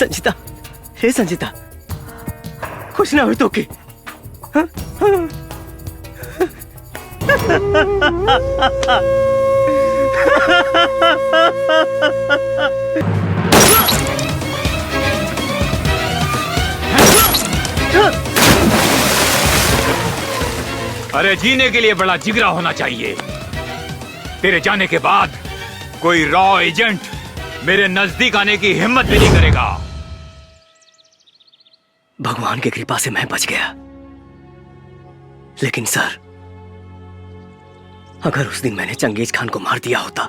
संजीता, हे संजीता, कुछ ना हो तो के। हाँ? हाँ? अरे जीने के लिए बड़ा जिगरा होना चाहिए। तेरे जाने के बाद कोई रॉ एजेंट मेरे नजदीक आने की हिम्मत भी नहीं करेगा। भगवान की कृपा से मैं बच गया, लेकिन सर, अगर उस दिन मैंने चंगेज खान को मार दिया होता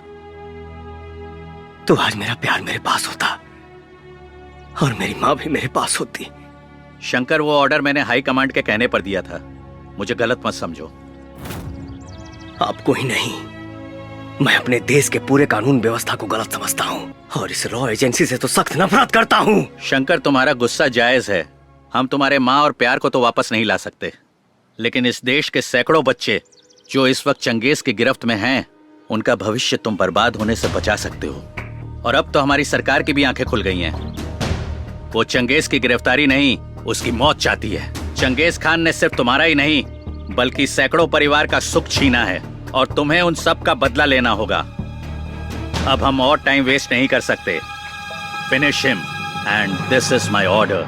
तो आज मेरा प्यार मेरे पास होता और मेरी मां भी मेरे पास होती। शंकर, वो ऑर्डर मैंने हाई कमांड के कहने पर दिया था, मुझे गलत मत समझो। आपको ही नहीं, मैं अपने देश के पूरे कानून व्यवस्था को गलत समझता हूँ और इस रॉ एजेंसी से तो सख्त नफरत करता हूँ। शंकर, तुम्हारा गुस्सा जायज है। हम तुम्हारे माँ और प्यार को तो वापस नहीं ला सकते, लेकिन इस देश के सैकड़ों बच्चे जो इस वक्त चंगेज की गिरफ्त में हैं, उनका भविष्य तुम बर्बाद होने से बचा सकते हो। और अब तो हमारी सरकार की भी आंखें खुल गई हैं। वो चंगेज की गिरफ्तारी नहीं, उसकी मौत चाहती है। चंगेज खान ने सिर्फ तुम्हारा ही नहीं बल्कि सैकड़ों परिवार का सुख छीना है और तुम्हें उन सब का बदला लेना होगा। अब हम और टाइम वेस्ट नहीं कर सकते। Finish him and this is my order.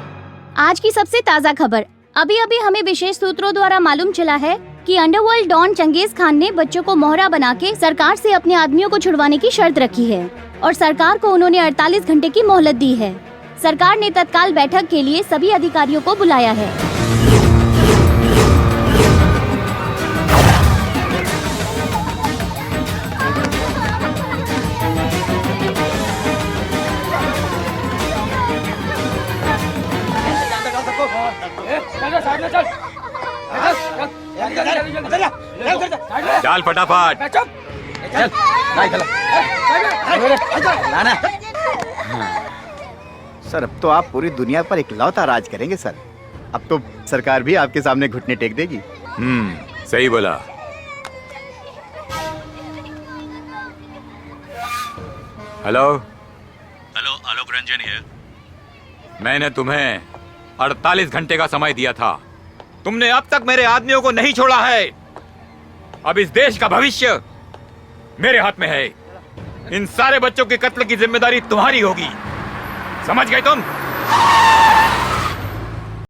आज की सबसे ताज़ा खबर। अभी अभी हमें विशेष सूत्रों द्वारा मालूम चला है कि अंडरवर्ल्ड डॉन चंगेज खान ने बच्चों को मोहरा बना के सरकार से अपने आदमियों को छुड़वाने की शर्त रखी है और सरकार को उन्होंने 48 घंटे की मोहलत दी है। सरकार ने तत्काल बैठक के लिए सभी अधिकारियों को बुलाया है। डाल फटाफट। सर, अब तो आप पूरी दुनिया पर इकलौता राज करेंगे सर। अब तो सरकार भी आपके सामने घुटने टेक देगी। सही बोला। Hello hello, Alok Ranjan here. मैंने तुम्हें 48 घंटे का समय दिया था, तुमने अब तक मेरे आदमियों को नहीं छोड़ा है। अब इस देश का भविष्य मेरे हाथ में है। इन सारे बच्चों के कत्ल की जिम्मेदारी तुम्हारी होगी, समझ गए तुम?